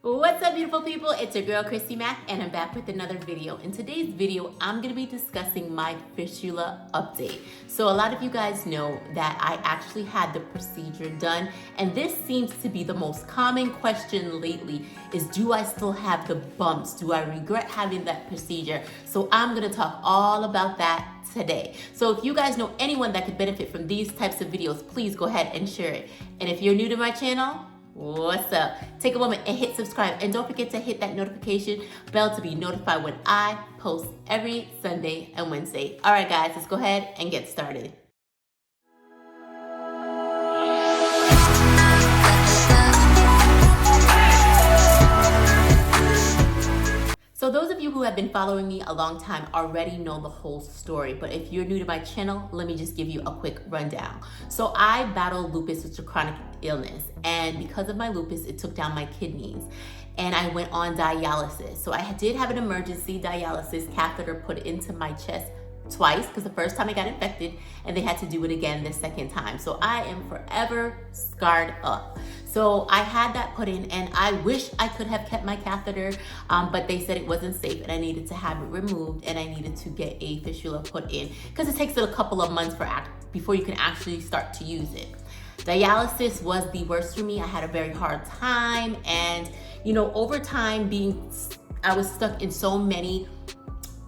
What's up, beautiful people? It's your girl Christy Mack, and I'm back with another video. In today's video, I'm gonna be discussing my fistula update. So a lot of you guys know that I actually had the procedure done, and this seems to be the most common question lately is, do I still have the bumps? Do I regret having that procedure? So I'm gonna talk all about that today. So if you guys know anyone that could benefit from these types of videos, please go ahead and share it. And if you're new to my channel, what's up? Take a moment and hit subscribe, and don't forget to hit that notification bell to be notified when I post every Sunday and Wednesday. All right, guys, let's go ahead and get started. So those of you who have been following me a long time already know the whole story, but if you're new to my channel, let me just give you a quick rundown. So I battle lupus, which is a chronic illness, and because of my lupus, it took down my kidneys, and I went on dialysis. So I did have an emergency dialysis catheter put into my chest twice, because the first time I got infected and they had to do it again the second time. So I am forever scarred up. So I had that put in, and I wish I could have kept my catheter, but they said it wasn't safe and I needed to have it removed, and I needed to get a fistula put in because it takes a couple of months before you can actually start to use it. Dialysis was the worst for me. I had a very hard time, and over time I was stuck in so many,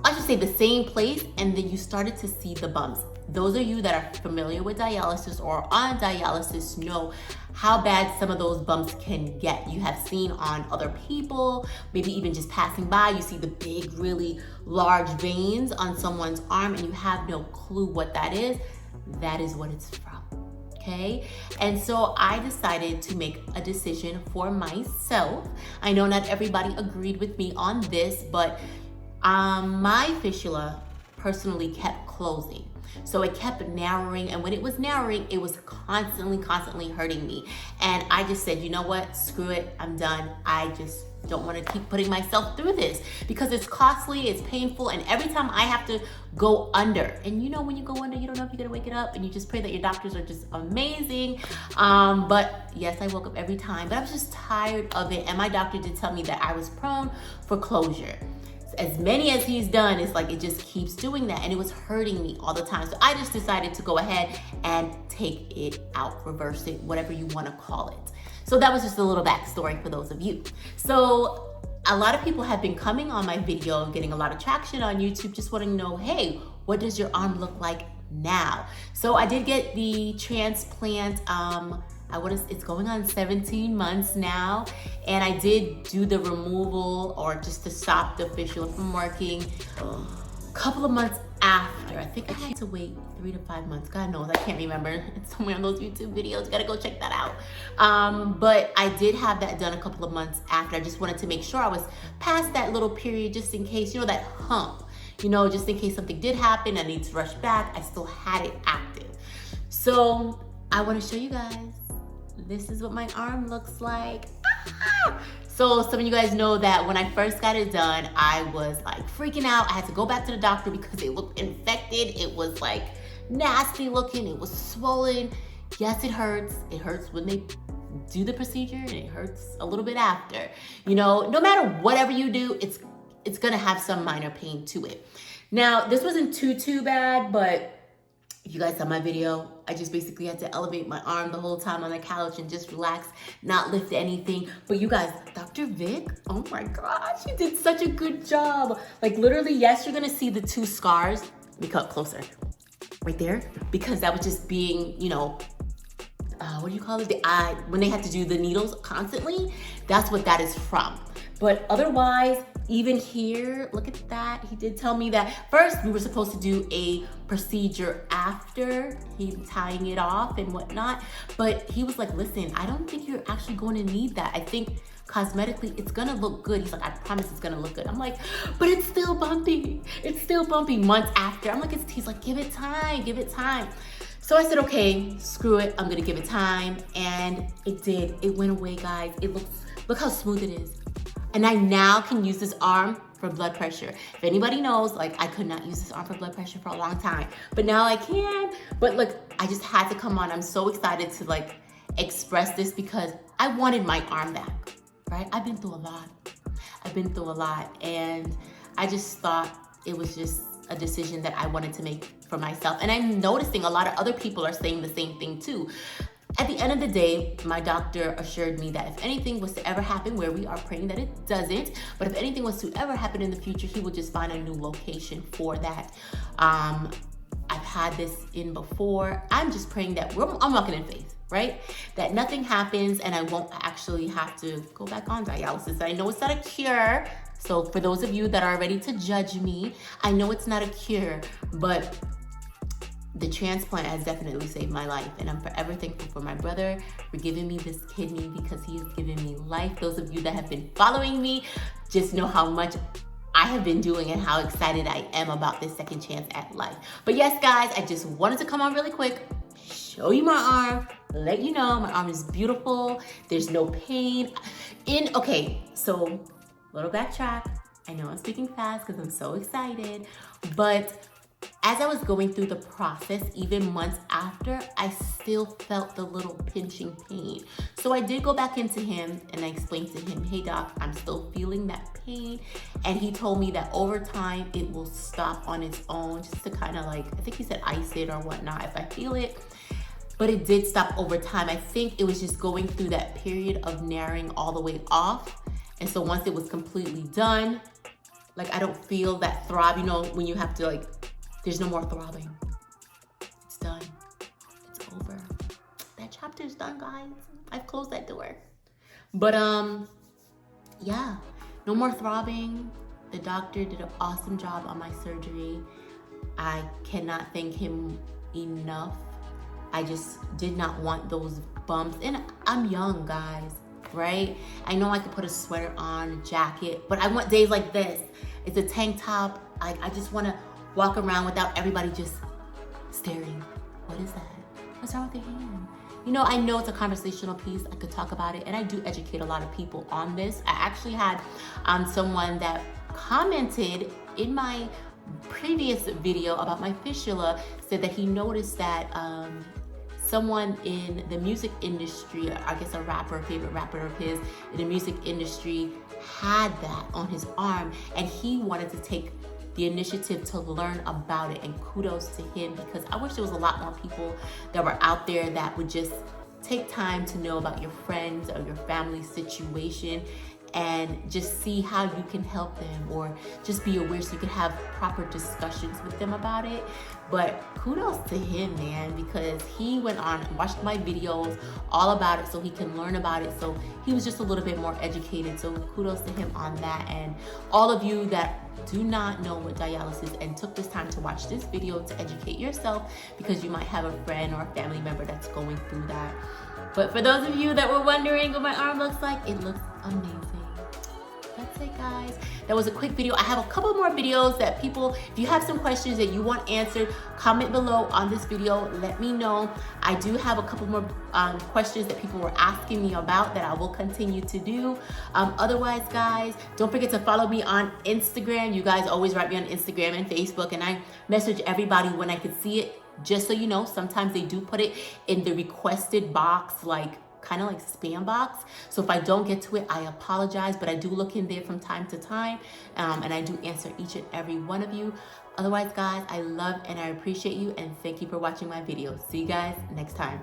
I should say the same place, and then you started to see the bumps. Those of you that are familiar with dialysis or on dialysis know how bad some of those bumps can get. You have seen on other people, maybe even just passing by, you see the big, really large veins on someone's arm and you have no clue what that is. That is what it's from, okay? And so I decided to make a decision for myself. I know not everybody agreed with me on this, but my fistula personally kept closing. So it kept narrowing, and when it was narrowing, it was constantly hurting me. And I just said, you know what, screw it, I'm done. I just don't want to keep putting myself through this because it's costly, it's painful, and every time I have to go under, and when you go under, you don't know if you're gonna wake it up, and you just pray that your doctors are just amazing. But yes, I woke up every time, but I was just tired of it, and my doctor did tell me that I was prone for closure. As many as he's done, it's like it just keeps doing that, and it was hurting me all the time. So I just decided to go ahead and take it out, reverse it, whatever you want to call it. So that was just a little backstory for those of you. So a lot of people have been coming on my video, getting a lot of traction on YouTube, just wanting to know, hey, what does your arm look like now? So I did get the transplant. It's going on 17 months now, and I did do the removal, or just to stop the fistula from working, a couple of months after. I think I had to wait 3 to 5 months. God knows, I can't remember. It's somewhere on those YouTube videos. Gotta go check that out. But I did have that done a couple of months after. I just wanted to make sure I was past that little period, just in case, that hump, just in case something did happen, I need to rush back. I still had it active. So I want to show you guys. This is what my arm looks like. So some of you guys know that when I first got it done, I was like freaking out. I had to go back to the doctor because it looked infected. It was like nasty looking. It was swollen. Yes, it hurts. It hurts when they do the procedure, and it hurts a little bit after. No matter whatever you do, it's gonna have some minor pain to it. Now, this wasn't too bad, but if you guys saw my video, I just basically had to elevate my arm the whole time on the couch and just relax, not lift anything. But you guys, Dr. Vic, oh my gosh, you did such a good job. Like literally, yes, you're gonna see the 2 scars. Let me cut closer, right there, because that was just being, what do you call it? The eye, when they had to do the needles constantly, that's what that is from. But otherwise, even here, look at that. He did tell me that first we were supposed to do a procedure after him tying it off and whatnot. But he was like, listen, I don't think you're actually going to need that. I think cosmetically, it's gonna look good. He's like, I promise it's gonna look good. I'm like, but it's still bumpy. It's still bumpy months after. I'm like, he's like, give it time, give it time. So I said, okay, screw it. I'm gonna give it time. And it did. It went away, guys. Look how smooth it is. And I now can use this arm for blood pressure. If anybody knows, like, I could not use this arm for blood pressure for a long time, but now I can. But look, I just had to come on. I'm so excited to express this because I wanted my arm back. right? I've been through a lot. I've been through a lot, and I just thought it was just a decision that I wanted to make for myself. And I'm noticing a lot of other people are saying the same thing too. At the end of the day, my doctor assured me that if anything was to ever happen, where we are praying that it doesn't, but if anything was to ever happen in the future, he would just find a new location for that. I've had this in before. I'm just praying that I'm walking in faith, right? That nothing happens and I won't actually have to go back on dialysis. I know it's not a cure. So for those of you that are ready to judge me, I know it's not a cure, but the transplant has definitely saved my life, and I'm forever thankful for my brother for giving me this kidney, because he has given me life. Those of you that have been following me just know how much I have been doing and how excited I am about this second chance at life. But yes, guys, I just wanted to come on really quick, show you my arm, let you know my arm is beautiful. There's no pain. Okay, so little backtrack. I know I'm speaking fast because I'm so excited, but as I was going through the process, even months after, I still felt the little pinching pain. So I did go back into him and I explained to him, hey doc, I'm still feeling that pain. And he told me that over time, it will stop on its own, just to kind of like, I think he said ice it or whatnot if I feel it. But it did stop over time. I think it was just going through that period of narrowing all the way off. And so once it was completely done, like I don't feel that throb, you know, when you have to like, there's no more throbbing. It's done. It's over. That chapter's done, guys. I've closed that door. But yeah, no more throbbing. The doctor did an awesome job on my surgery. I cannot thank him enough. I just did not want those bumps. And I'm young, guys, right? I know I could put a sweater on, a jacket, but I want days like this. It's a tank top. I just want to walk around without everybody just staring. What is that? What's wrong with your hand? You know, I know it's a conversational piece. I could talk about it, and I do educate a lot of people on this. I actually had someone that commented in my previous video about my fistula, said that he noticed that someone in the music industry, I guess a rapper, favorite rapper of his in the music industry, had that on his arm, and he wanted to take the initiative to learn about it. And kudos to him, because I wish there was a lot more people that were out there that would just take time to know about your friends or your family situation and just see how you can help them, or just be aware so you can have proper discussions with them about it. But kudos to him, man, because he went on and watched my videos all about it so he can learn about it. So he was just a little bit more educated. So kudos to him on that. And all of you that do not know what dialysis is and took this time to watch this video to educate yourself, because you might have a friend or a family member that's going through that. But for those of you that were wondering what my arm looks like, it looks amazing. That's it, guys. That was a quick video. I have a couple more videos that people, if you have some questions that you want answered, comment below on this video. Let me know. I do have a couple more questions that people were asking me about that I will continue to do. Otherwise, guys, don't forget to follow me on Instagram. You guys always write me on Instagram and Facebook, and I message everybody when I can see it. Just so you know, sometimes they do put it in the requested box, like kind of like spam box. So if I don't get to it, I apologize, but I do look in there from time to time, and I do answer each and every one of you. Otherwise, guys, I love and I appreciate you, and thank you for watching my videos. See you guys next time.